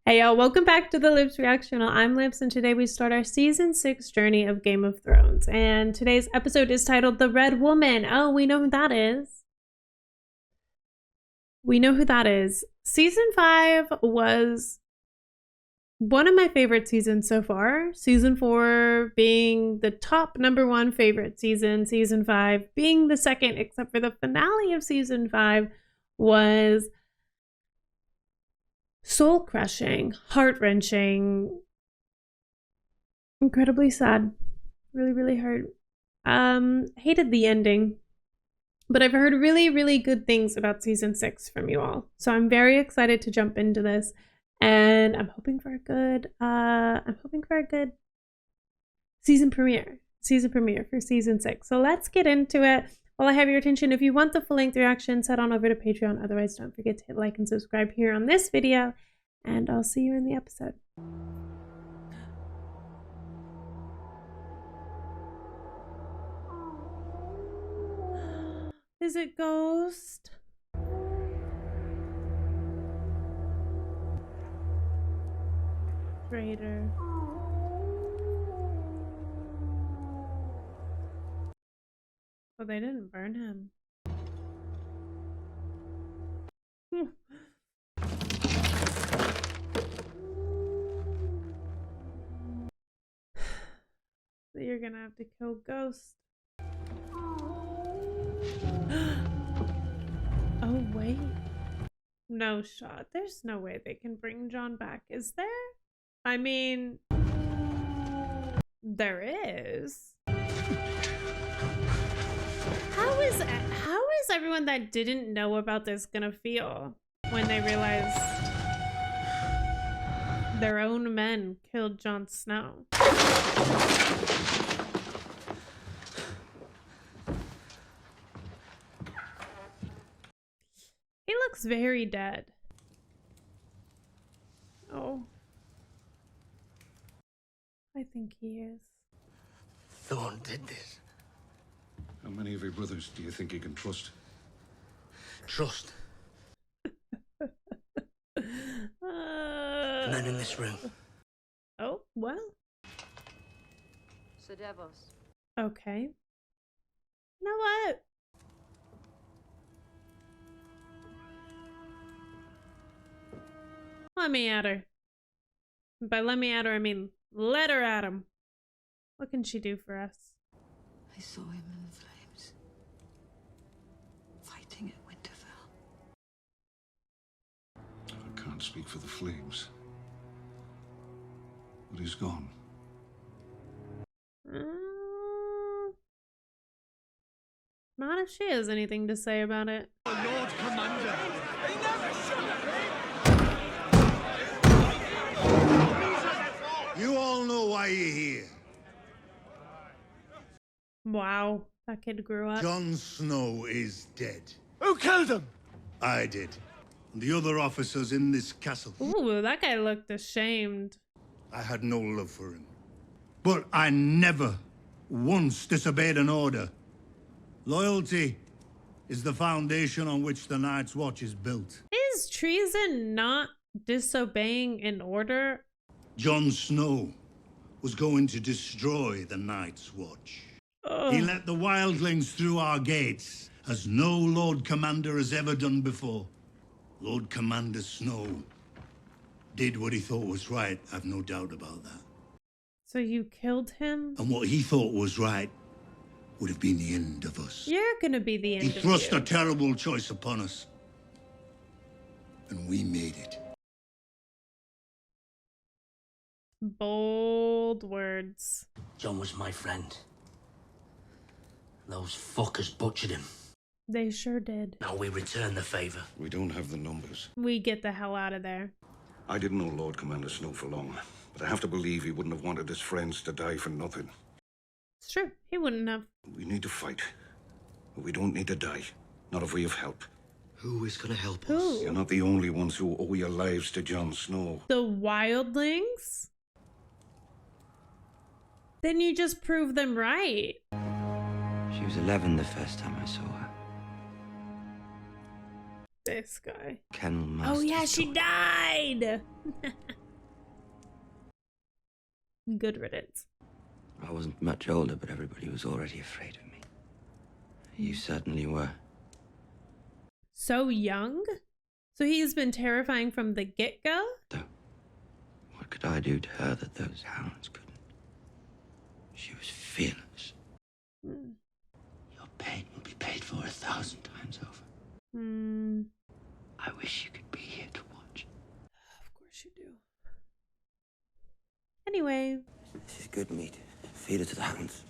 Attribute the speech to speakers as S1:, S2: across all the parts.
S1: Hey y'all, welcome back to the Lips Reaction channel. I'm Lips, and today we start our season 6 journey of Game of Thrones. And today's episode is titled The Red Woman. Oh, we know who that is. We know who that is. Season 5 was one of my favorite seasons so far. Season 4 being the top #1 favorite season. Season 5 being the second, except for the finale of season 5 was soul-crushing, heart-wrenching, incredibly sad. Really hurt. Hated the ending, but I've heard really good things about season 6 from you all. So I'm very excited to jump into this, and I'm hoping for a good season premiere for season 6. So let's get into it. While I have your attention, if you want the full-length reactions, head on over to Patreon. Otherwise, don't forget to hit like and subscribe here on this video, and I'll see you in the episode. Is it Ghost? Traitor. Oh, they didn't burn him. So you're gonna have to kill Ghost. Oh, wait. No shot. There's no way they can bring Jon back, is there? I mean, there is. How is everyone that didn't know about this gonna feel when they realize their own men killed Jon Snow? He looks very dead. Oh. I think he is.
S2: Thorne did this.
S3: How many of your brothers do you think you can trust?
S2: Trust. The men in this room.
S1: Oh, well.
S4: Sedevos.
S1: Okay. You know what? Let me at her. By let me at her, I mean let her at him. What can she do for us?
S4: I saw him in the flames, fighting at Winterfell.
S3: I can't speak for the flames, but he's gone.
S1: Not if she has anything to say about it.
S5: Lord Commander, he never should have been.
S6: You all know why you're here.
S1: Wow, that kid grew up.
S6: Jon Snow is dead.
S5: Who killed him?
S6: I did. And the other officers in this castle.
S1: Ooh, that guy looked ashamed.
S6: I had no love for him. But I never once disobeyed an order. Loyalty is the foundation on which the Night's Watch is built.
S1: Is treason not disobeying an order?
S6: Jon Snow was going to destroy the Night's Watch.
S1: Ugh.
S6: He let the wildlings through our gates, as no Lord Commander has ever done before. Lord Commander Snow did what he thought was right, I've no doubt about that.
S1: So you killed him?
S6: And what he thought was right would have been the end of us.
S1: You're gonna be the end
S6: He
S1: of
S6: thrust
S1: you.
S6: a terrible choice upon us. And we made it.
S1: Bold words.
S2: Jon was my friend. Those fuckers butchered him.
S1: They sure did.
S2: Now we return the favor.
S3: We don't have the numbers.
S1: We get the hell out of there.
S3: I didn't know Lord Commander Snow for long, but I have to believe he wouldn't have wanted his friends to die for nothing.
S1: It's true. He wouldn't have.
S3: We need to fight, but we don't need to die. Not if we have help.
S2: Who is gonna help us?
S1: Who?
S3: You're not the only ones who owe your lives to Jon Snow.
S1: The wildlings? Then you just prove them right.
S7: She was 11 the first time I saw her.
S1: This guy.
S7: Kennel
S1: Oh
S7: Master's
S1: yeah, she
S7: daughter.
S1: died. Good riddance.
S7: I wasn't much older, but everybody was already afraid of me. You certainly were.
S1: So young? So he's been terrifying from the get-go?
S7: Though, what could I do to her that those hounds couldn't? She was fearless.
S1: Hmm.
S7: Your pain will be paid for 1,000 times over.
S1: Hmm.
S7: I wish you could be here to watch.
S1: Of course you do. Anyway.
S7: This is good meat. Feed it to the hounds.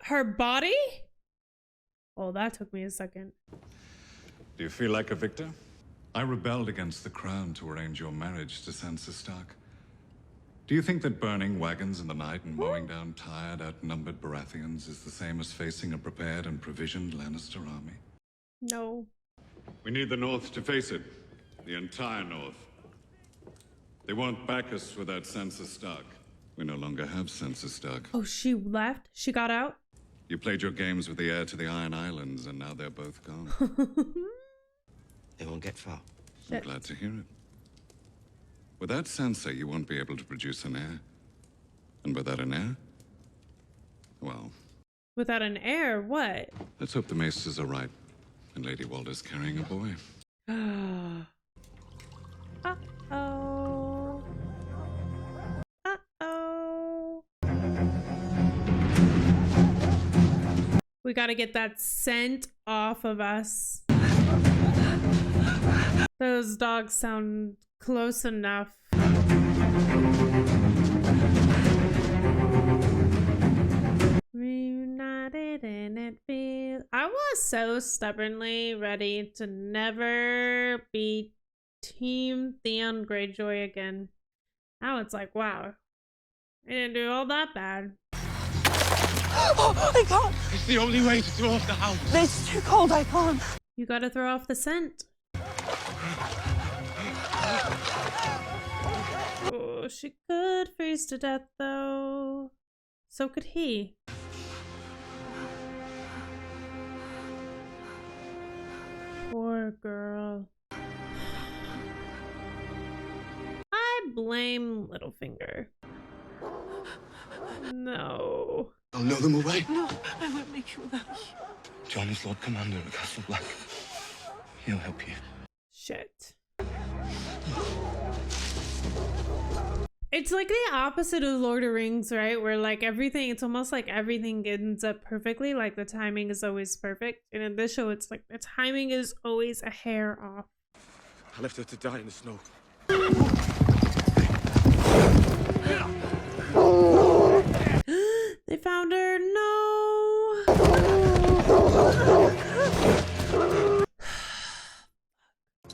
S1: Her body? Oh, that took me a second.
S8: Do you feel like a victor? I rebelled against the crown to arrange your marriage to Sansa Stark. Do you think that burning wagons in the night and mowing down tired, outnumbered Baratheons is the same as facing a prepared and provisioned Lannister army?
S1: No.
S8: We need the North to face it. The entire North. They won't back us without Sansa Stark. We no longer have Sansa Stark.
S1: Oh, she left? She got out?
S8: You played your games with the heir to the Iron Islands, and now they're both gone.
S7: They won't get far.
S8: I'm glad to hear it. Without Sansa, you won't be able to produce an heir. And without an heir? Well...
S1: Without an heir, what?
S8: Let's hope the maesters are right, and Lady Walder's carrying a boy.
S1: Uh-oh. Uh-oh. We gotta get that scent off of us. Those dogs sound close enough. Reunited and it feels... I was so stubbornly ready to never be Team Theon Greyjoy again. Now it's like, wow, I didn't do all that bad.
S5: Oh, I can't! It's the only way to throw off the house. It's too cold, I can't.
S1: You gotta throw off the scent. Oh, she could freeze to death though. So could he. Poor girl. I blame Littlefinger. No.
S3: I'll know them away.
S4: No, I won't make you without you.
S7: John is Lord Commander of Castle Black. He'll help you.
S1: Shit. It's like the opposite of Lord of the Rings, right? Where like everything, it's almost like everything ends up perfectly. Like the timing is always perfect. And in this show, it's like the timing is always a hair off.
S5: I left her to die in the snow.
S1: They found her. No.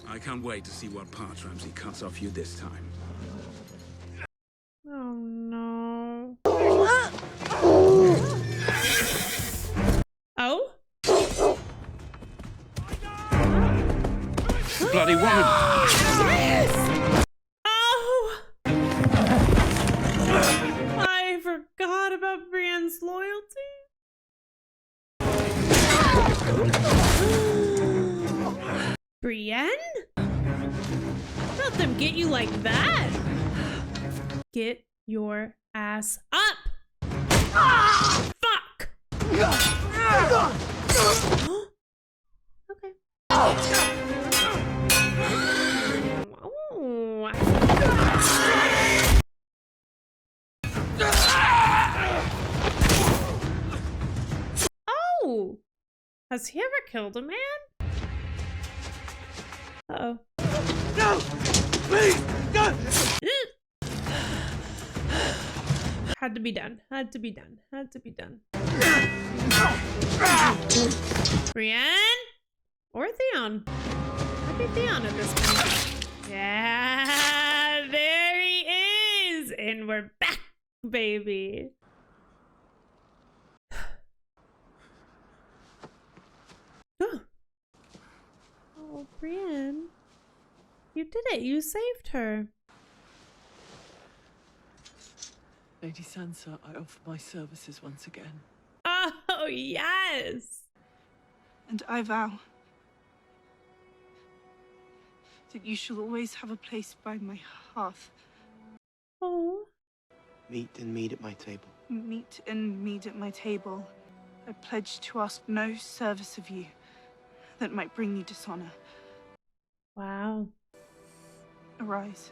S5: I can't wait to see what parts Ramsay cuts off you this time.
S1: Oh no. Oh?
S5: Bloody woman!
S1: Oh! I forgot about Brienne's loyalty. Brienne? Let them get you like that. Get your ass up. Fuck. Okay. Oh! Has he ever killed a man? Uh-oh.
S5: No! Please! No!
S1: Had to be done. Had to be done. Had to be done. Brienne? Or Theon? I'd be Theon at this point. Yeah, there he is! And we're back, baby. Oh, Brienne. You did it. You saved her.
S4: Lady Sansa, I offer my services once again.
S1: Oh, yes.
S4: And I vow
S5: that you shall always have a place by my hearth.
S1: Oh.
S9: Meat and mead at my table.
S5: Meat and mead at my table. I pledge to ask no service of you that might bring you dishonor.
S1: Wow.
S5: Arise.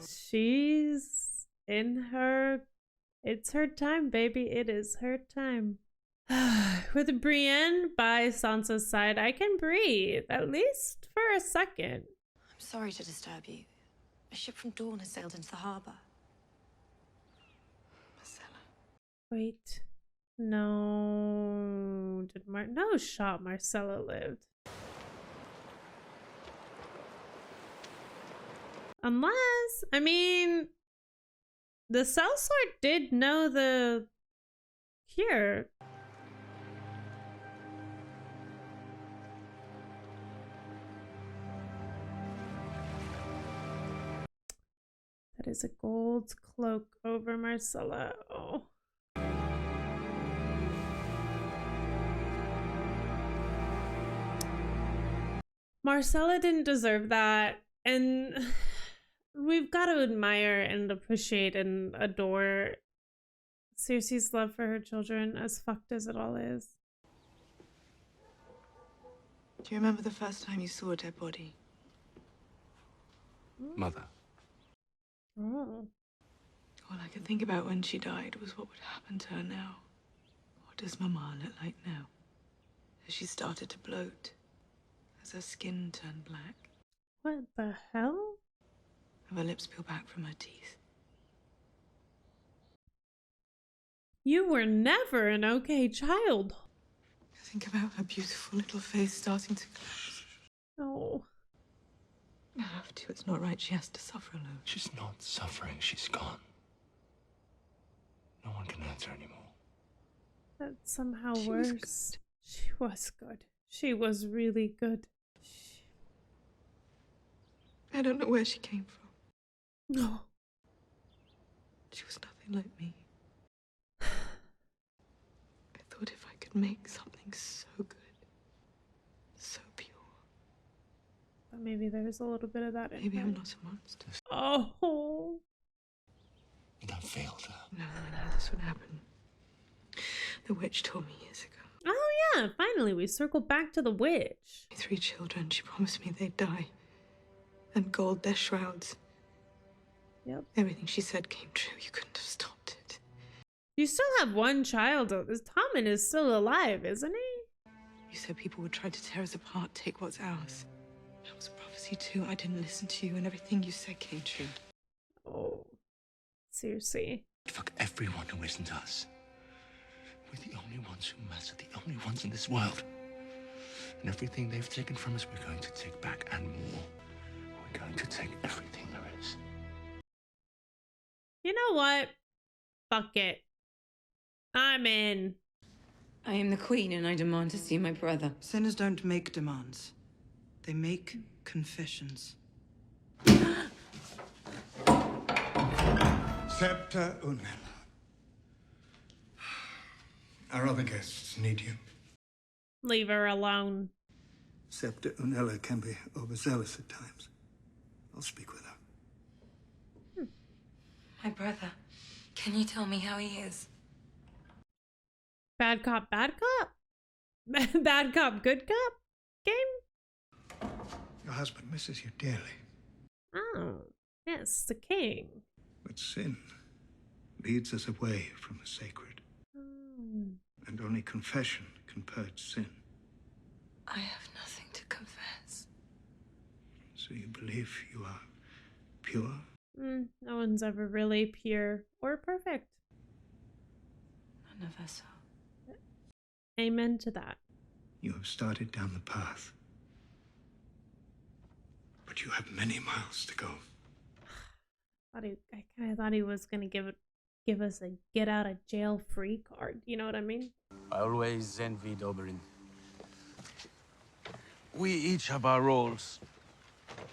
S1: She's in her... It's her time, baby. It is her time. With Brienne by Sansa's side, I can breathe, at least for a second.
S10: I'm sorry to disturb you. A ship from Dorne has sailed into the harbor.
S1: Wait. No. Did no shot Marcella lived. Unless, I mean, the sellsword did know the cure. That is a gold cloak over Marcella. Oh. Marcella didn't deserve that, and we've got to admire and appreciate and adore Cersei's love for her children, as fucked as it all is.
S5: Do you remember the first time you saw a dead body?
S9: Mother.
S1: Oh.
S5: All I could think about when she died was what would happen to her now. What does Mama look like now? As she started to bloat, as her skin turned black.
S1: What the hell?
S5: Have her lips peel back from her teeth.
S1: You were never an okay child.
S5: Think about her beautiful little face starting to collapse.
S1: No.
S5: I have to. It's not right. She has to suffer alone.
S9: She's not suffering. She's gone. No one can hurt her anymore.
S1: That's somehow
S5: She was
S1: worse. She was good. She was really good.
S5: I don't know where she came from.
S1: No.
S5: She was nothing like me. I thought if I could make something so good, so pure.
S1: But maybe there's a little bit of that in
S5: Maybe
S1: her.
S5: I'm not a monster.
S1: Oh.
S9: And I failed her.
S5: No, I knew this would happen. The witch told me years ago.
S1: Oh yeah, finally we circled back to the witch.
S5: 3 children. She promised me they'd die. And gold their shrouds.
S1: Yep.
S5: Everything she said came true. You couldn't have stopped it.
S1: You still have one child. Tommen is still alive, isn't he?
S5: You said people would try to tear us apart, take what's ours. That was a prophecy too. I didn't listen to you, and everything you said came true.
S1: Oh. Seriously.
S9: Fuck everyone who isn't us. We're the only ones who matter, the only ones in this world. And everything they've taken from us, we're going to take back and more. We're going to take everything there is.
S1: You know what? Fuck it. I'm in.
S11: I am the queen and I demand to see my brother.
S12: Sinners don't make demands. They make confessions.
S6: Scepter Unella. Our other guests need you.
S1: Leave her alone.
S6: Scepter Unella can be overzealous at times. I'll speak with her.
S11: My brother. Can you tell me how he is?
S1: Bad cop, bad cop? Bad cop, good cop game?
S6: Your husband misses you dearly.
S1: Oh, yes, the king.
S6: But sin leads us away from the sacred. And only confession can purge sin.
S11: I have nothing to confess.
S6: So you believe you are pure?
S1: No one's ever really pure or perfect.
S11: None of us are.
S1: Amen to that.
S6: You have started down the path. But you have many miles to go.
S1: I kind of thought he was gonna give us a get out of jail free card. You know what I mean?
S13: I always envied Oberyn. We each have our roles.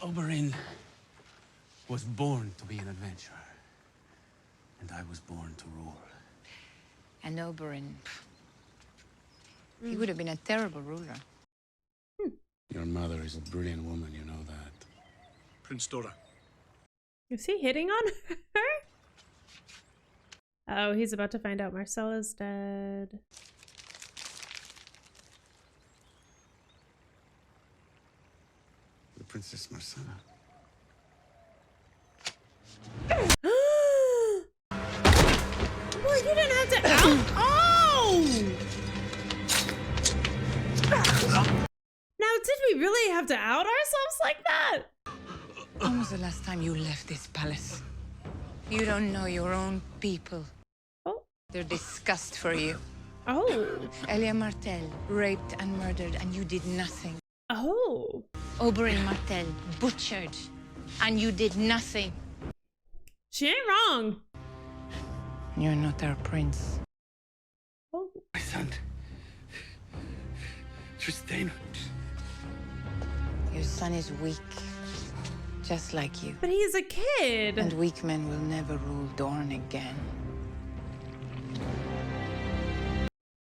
S13: Oberyn was born to be an adventurer, and I was born to rule.
S10: And Oberyn, he would have been a terrible ruler.
S13: Your mother is a brilliant woman, you know that.
S14: Prince Dora.
S1: Is he hitting on her? Oh, he's about to find out Marcella's dead.
S14: The Princess Marcella.
S1: Well, you didn't have to out. Oh! Now, did we really have to out ourselves like that?
S11: When was the last time you left this palace? You don't know your own people.
S1: Oh.
S11: They're disgust for you.
S1: Oh.
S11: Elia Martell raped and murdered, and you did nothing.
S1: Oh.
S11: Oberyn Martell butchered, and you did nothing.
S1: She ain't wrong.
S11: You're not our prince.
S1: Oh.
S14: My son. Tristan.
S11: Your son is weak, just like you.
S1: But he's a kid.
S11: And weak men will never rule Dorne again.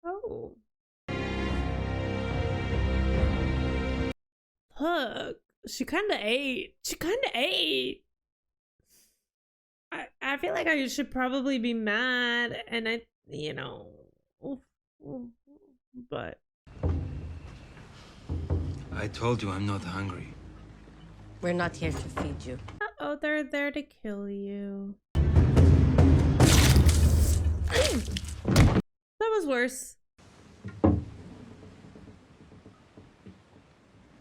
S1: Oh. Look, she kind of ate. She kind of ate. I feel like I should probably be mad, and but.
S7: I told you I'm not hungry.
S10: We're not here to feed you.
S1: Uh-oh, they're there to kill you. That was worse.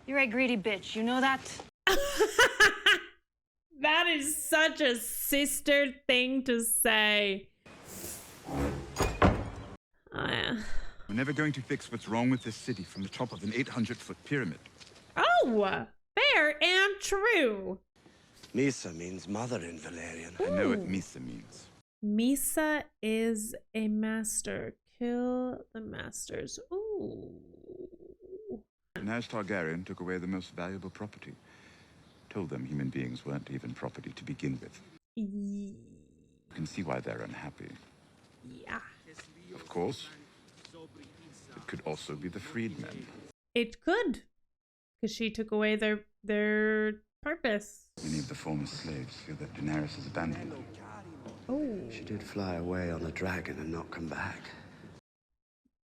S10: You're a greedy bitch, you know that?
S1: That is such a sister thing to say. Oh, yeah.
S15: We're never going to fix what's wrong with this city from the top of an 800-foot pyramid.
S1: Oh, fair and true.
S9: Misa means mother in Valerian.
S15: I know what Misa means.
S1: Misa is a master. Kill the masters. Ooh.
S15: Daenerys Targaryen took away the most valuable property. Told them human beings weren't even property to begin with. You can see why they're unhappy.
S1: Yeah.
S15: Of course, it could also be the freedmen.
S1: It could. Because she took away their purpose.
S15: Many of the former slaves feel that Daenerys has abandoned them.
S1: Oh.
S9: She did fly away on the dragon and not come back.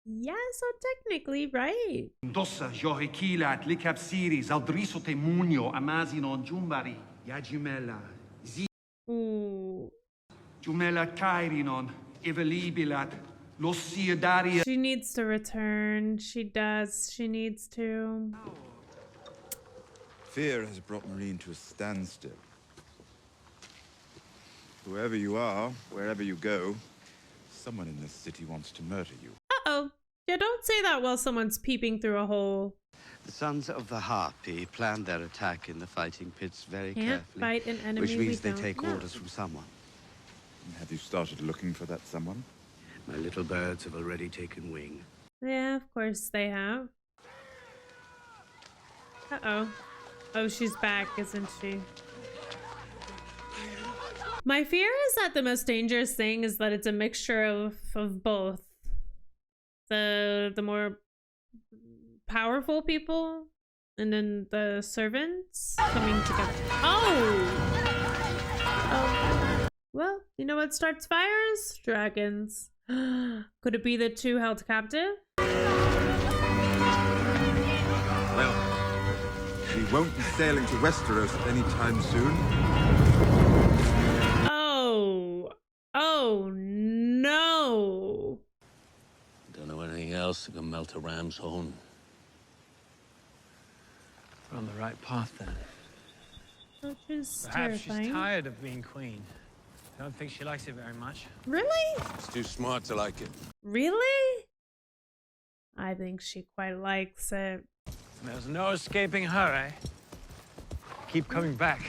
S1: Yeah, so technically, right.
S16: Dossa Johikilat Likapsiri Zaldriso Temunio Amazino Jumbari Yajumela
S1: Ooh.
S16: Jumela Kairinon Evelibilat Losia Daria.
S1: She needs to return. She does. She needs to.
S15: Fear has brought Marine to a standstill. Whoever you are, wherever you go, someone in this city wants to murder you.
S1: Uh-oh. Yeah, don't say that while someone's peeping through a hole.
S9: The Sons of the Harpy planned their attack in the fighting pits very
S1: Can't
S9: carefully.
S1: fight an enemy
S9: which means
S1: we
S9: they
S1: don't
S9: take
S1: know.
S9: orders from someone.
S15: Have you started looking for that someone?
S9: My little birds have already taken wing.
S1: Yeah, of course they have. Uh-oh. Oh, she's back, isn't she? My fear is that the most dangerous thing is that it's a mixture of both. The more powerful people and then the servants coming together. Oh! Oh. Well, you know what starts fires? Dragons. Could it be the two held captive?
S15: Well, we won't be sailing to Westeros anytime soon.
S1: Oh. Oh, no.
S2: Don't know anything else that can melt a ram's horn.
S13: We're on the right path then.
S1: Which is
S13: Perhaps
S1: terrifying.
S13: she's tired of being queen. I don't think she likes it very much.
S1: Really?
S2: She's too smart to like it.
S1: Really? I think she quite likes it.
S13: There's no escaping her, eh? Keep coming back.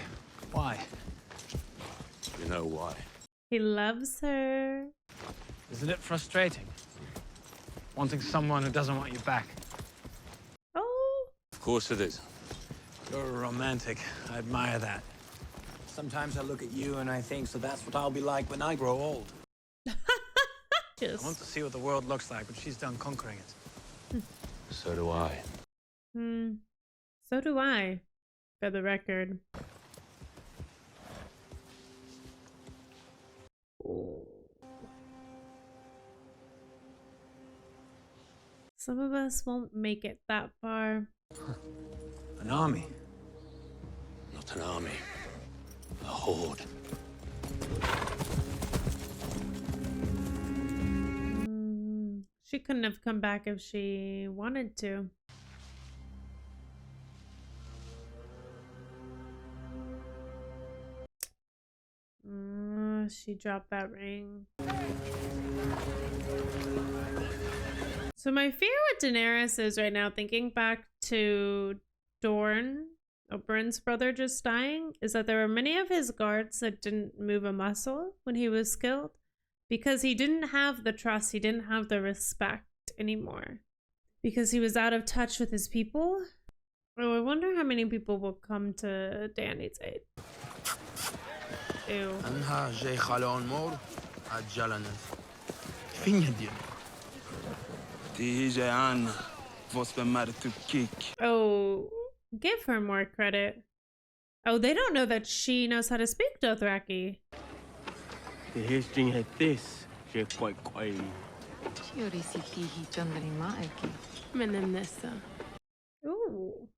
S13: Why?
S2: You know why.
S1: He loves her.
S13: Isn't it frustrating? Wanting someone who doesn't want you back.
S1: Oh.
S2: Of course it is.
S13: You're a romantic. I admire that.
S17: Sometimes I look at you and I think, so that's what I'll be like when I grow old.
S13: I want to see what the world looks like when she's done conquering it.
S2: So do I.
S1: So do I, for the record. Oh. Some of us won't make it that far.
S13: An army.
S2: Not an army. A horde.
S1: She couldn't have come back if she wanted to. She dropped that ring. So my fear with Daenerys is right now, thinking back to Dorne, Oberyn's brother just dying, is that there were many of his guards that didn't move a muscle when he was killed because he didn't have the trust, he didn't have the respect anymore because he was out of touch with his people. Oh, I wonder how many people will come to Dany's aid. Ew. Oh, give her more credit. Oh, they don't know that she knows how to speak Dothraki.
S17: The history had this. She quite quiet.
S1: Ooh.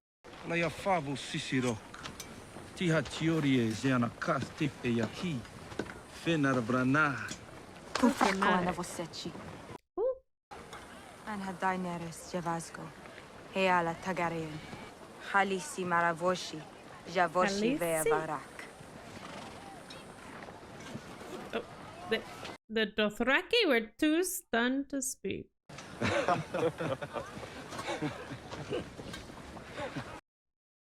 S16: La ya favo sisirok. Tiha teorie zeana kastif e yaki. Fenar brana.
S14: Kufakona vosechi. Anha Daenerys Javasco. Heala Targaryen. Halisi Maravoshi. Javoshi Vea Varak.
S1: Oh, the Dothraki were too stunned to speak.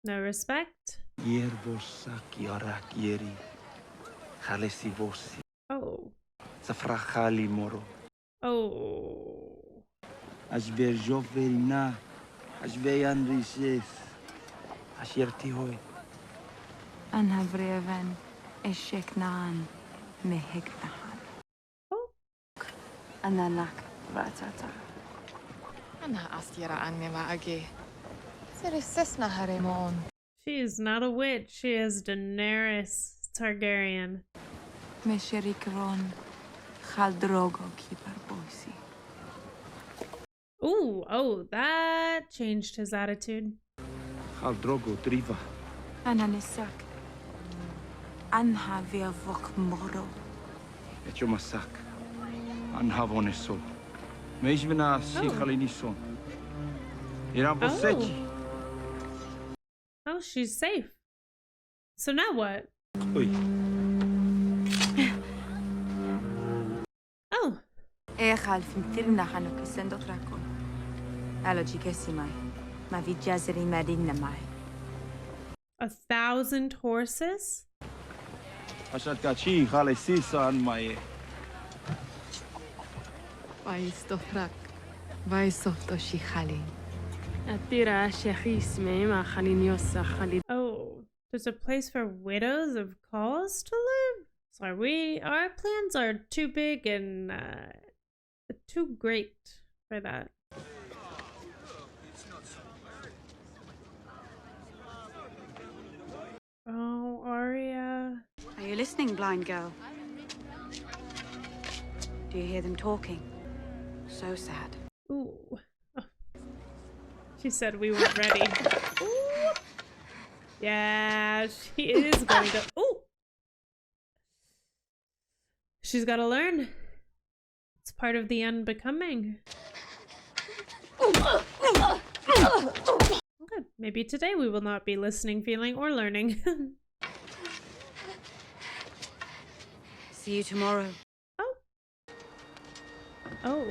S1: No respect.
S16: Yerbosaki arak yeri. Halisi vosi.
S1: Oh.
S16: Safrachali moro.
S1: Oh.
S16: Asber joverina. Asber andrises. Asherti hoy.
S14: Anha Vreven. Esheknan. Meheknahan.
S1: Oh.
S14: Ananak Ratata.
S11: Anha Astiera Anneva Age. Serisesna Haremon.
S1: She is not a witch. She is Daenerys Targaryen.
S14: Mesherikron. Khaldrogo Kipar Boisi.
S1: Ooh, oh, that changed his attitude.
S16: Khaldrogo Driva.
S14: Ananisak. Anha Via Vok Moro.
S16: Etchomasak. Anhavoneso. Meisvina Sikhalinison. Irambosechi.
S1: Oh, she's safe. So now what?
S16: Oi.
S1: Oh.
S14: Echal Fintirna Hanukisendo Tracon. Alogi Kesimai. Mavijazeri Madinamai.
S1: 1,000 horses?
S16: Ashatkachi Halesisa and my.
S11: Vaistofrak. Vaistoftoshi Hali.
S1: Oh, there's a place for widows of cause to live? So our plans are too big and too great for that. Oh, Arya.
S18: Are you listening, blind girl? Do you hear them talking? So sad.
S1: Ooh. Oh. She said we weren't ready. Ooh. Yeah, she is going to. Ooh. She's got to learn. It's part of the unbecoming. Good. Maybe today we will not be listening, feeling, or learning.
S18: See you tomorrow.
S1: Oh. Oh.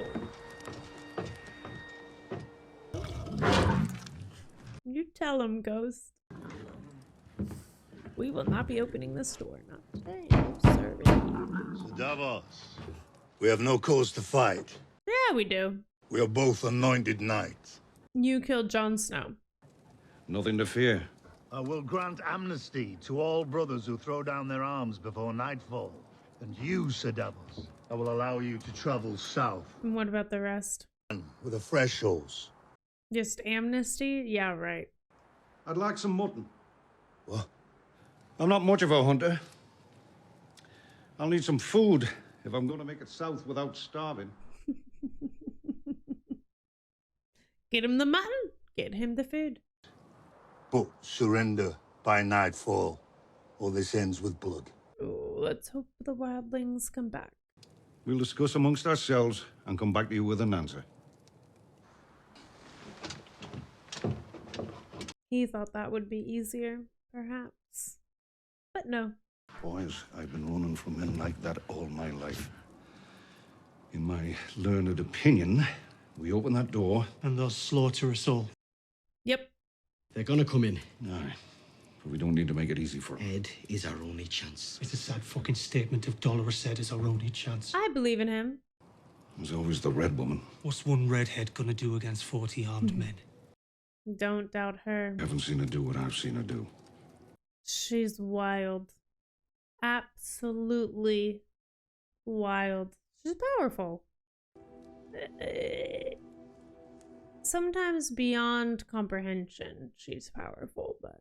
S1: You tell him, Ghost. We will not be opening this door. Not today. No, sir.
S6: Davos, we have no cause to fight.
S1: Yeah, we do.
S6: We are both anointed knights.
S1: You killed Jon Snow.
S3: Nothing to fear.
S6: I will grant amnesty to all brothers who throw down their arms before nightfall. And you, Sir Davos, I will allow you to travel south.
S1: And what about the rest?
S6: With a fresh horse.
S1: Just amnesty? Yeah, right.
S3: I'd like some mutton.
S6: What?
S3: I'm not much of a hunter. I'll need some food if I'm going to make it south without starving.
S1: Get him the mutton. Get him the food.
S6: But surrender by nightfall, or this ends with blood.
S1: Ooh, let's hope the wildlings come back.
S3: We'll discuss amongst ourselves and come back to you with an answer.
S1: He thought that would be easier, perhaps. But no.
S3: Boys, I've been running from men like that all my life. In my learned opinion, we open that door...
S19: and they'll slaughter us all.
S1: Yep.
S19: They're gonna come in.
S3: Aye. But we don't need to make it easy for them.
S19: Ed is our only chance. It's a sad fucking statement if Dolores said it's our only chance.
S1: I believe in him.
S3: There's always the red woman.
S19: What's one redhead gonna do against 40 armed men?
S1: Don't doubt her.
S3: I haven't seen her do what I've seen her do.
S1: She's wild. Absolutely wild. She's powerful. Sometimes beyond comprehension, she's powerful, but...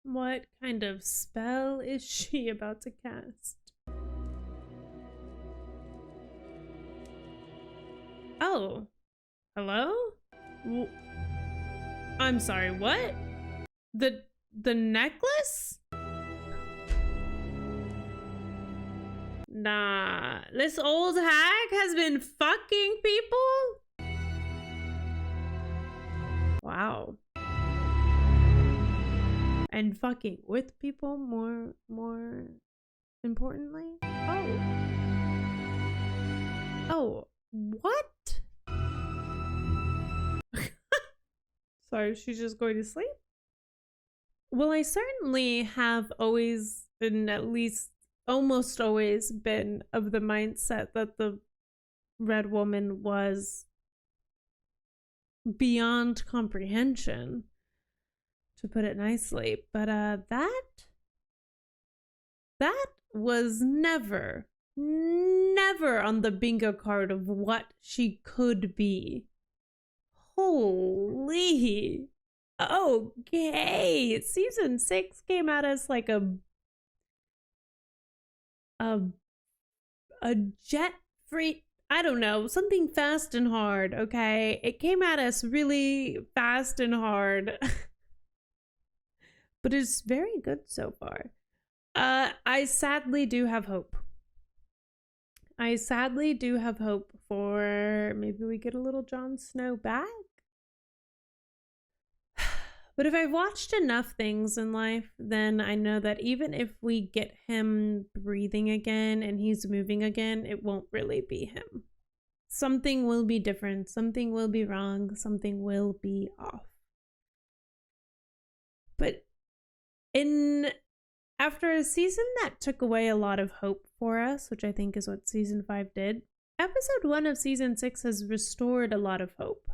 S1: What kind of spell is she about to cast? Oh. Hello? I'm sorry, what? The necklace? Nah, this old hag has been fucking people? Wow. And fucking with people more importantly? Oh. Oh, what? Sorry, she's just going to sleep? Well, I certainly have always been, at least almost always been, of the mindset that the Red Woman was beyond comprehension, to put it nicely. But that was never on the bingo card of what she could be. Holy. Okay. Season 6 came at us like a jet freight, I don't know, something fast and hard, okay? It came at us really fast and hard. But it's very good so far. I sadly do have hope. I sadly do have hope for maybe we get a little Jon Snow back. But if I've watched enough things in life, then I know that even if we get him breathing again and he's moving again, it won't really be him. Something will be different. Something will be wrong. Something will be off. But after a season that took away a lot of hope for us, which I think is what season 5 did, episode 1 of season 6 has restored a lot of hope.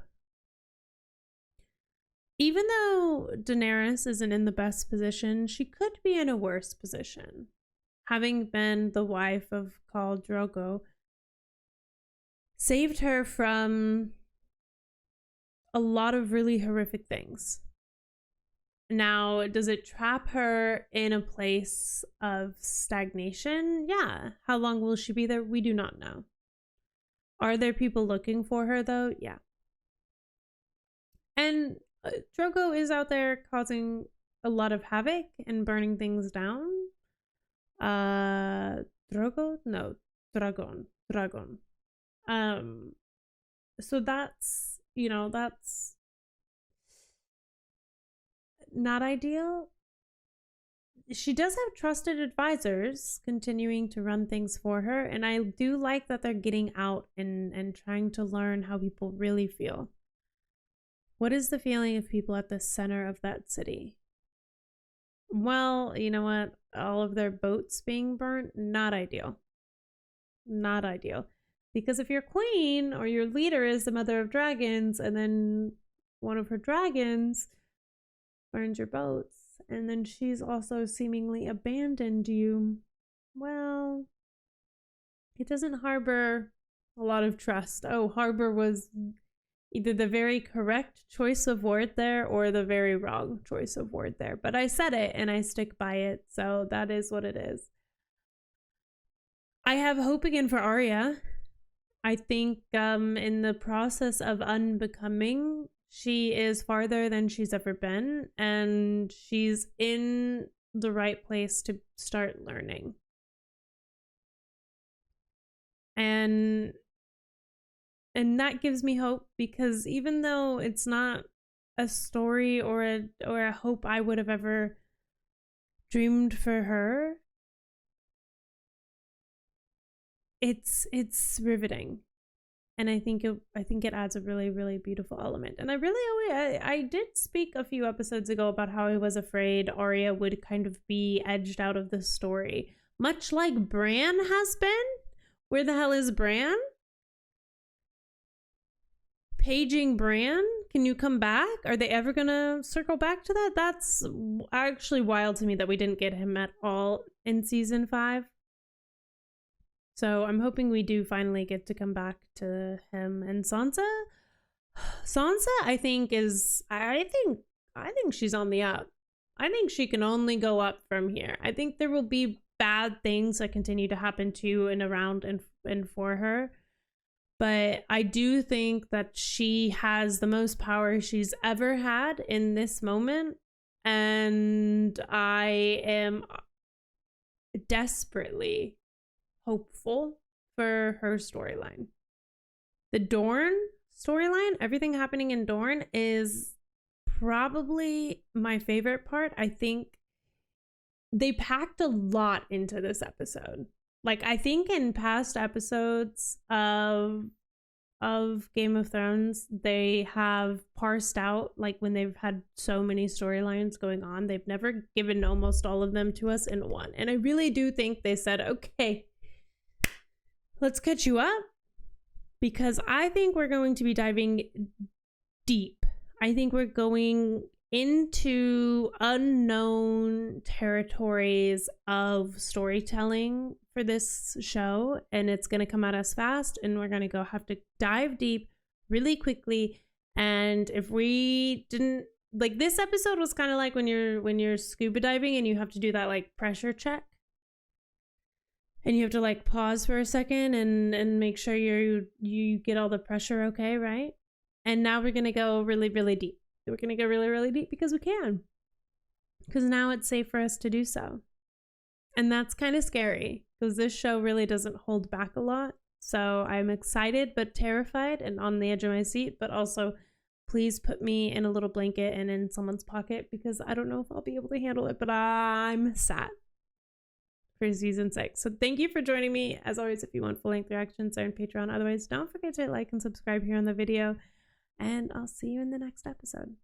S1: Even though Daenerys isn't in the best position, she could be in a worse position. Having been the wife of Khal Drogo saved her from a lot of really horrific things. Now, does it trap her in a place of stagnation? Yeah. How long will she be there? We do not know. Are there people looking for her, though? Yeah. And Drogo is out there causing a lot of havoc and burning things down. Drogo? No, Dragon. So that's, that's not ideal. She does have trusted advisors continuing to run things for her, and I do like that they're getting out and trying to learn how people really feel. What is the feeling of people at the center of that city? Well, you know what? All of their boats being burnt, not ideal. Not ideal. Because if your queen or your leader is the mother of dragons, and then one of her dragons burns your boats, and then she's also seemingly abandoned you, well, it doesn't harbor a lot of trust. Oh, harbor was either the very correct choice of word there or the very wrong choice of word there. But I said it and I stick by it, so that is what it is. I have hope again for Arya. I think in the process of unbecoming, she is farther than she's ever been, and she's in the right place to start learning. And that gives me hope, because even though it's not a story or a hope I would have ever dreamed for her, it's riveting, and I think it adds a really, really beautiful element. And I did speak a few episodes ago about how I was afraid Arya would kind of be edged out of the story, much like Bran has been. Where the hell is Bran? Paging Bran? Can you come back? Are they ever gonna circle back to that? That's actually wild to me that we didn't get him at all in season 5. So I'm hoping we do finally get to come back to him. And Sansa, I think she's on the up. I think she can only go up from here. I think there will be bad things that continue to happen to and around and for her. But I do think that she has the most power she's ever had in this moment. And I am desperately hopeful for her storyline. The Dorne storyline, everything happening in Dorne, is probably my favorite part. I think they packed a lot into this episode. Like, I think in past episodes of Game of Thrones, they have parsed out, like, when they've had so many storylines going on, they've never given almost all of them to us in one. And I really do think they said, okay, let's catch you up, because I think we're going to be diving deep. I think we're going into unknown territories of storytelling for this show, and it's going to come at us fast, and we're going to have to dive deep really quickly. And if we didn't, like, this episode was kind of like when you're scuba diving and you have to do that like pressure check, and you have to like pause for a second and make sure you get all the pressure okay, right? And now we're going to go really, really deep. We're going to go really, really deep because we can. Because now it's safe for us to do so. And that's kind of scary, because this show really doesn't hold back a lot. So I'm excited but terrified and on the edge of my seat. But also, please put me in a little blanket and in someone's pocket, because I don't know if I'll be able to handle it. But I'm sad for season 6. So thank you for joining me. As always, if you want full-length reactions, they're on Patreon. Otherwise, don't forget to like and subscribe here on the video. And I'll see you in the next episode.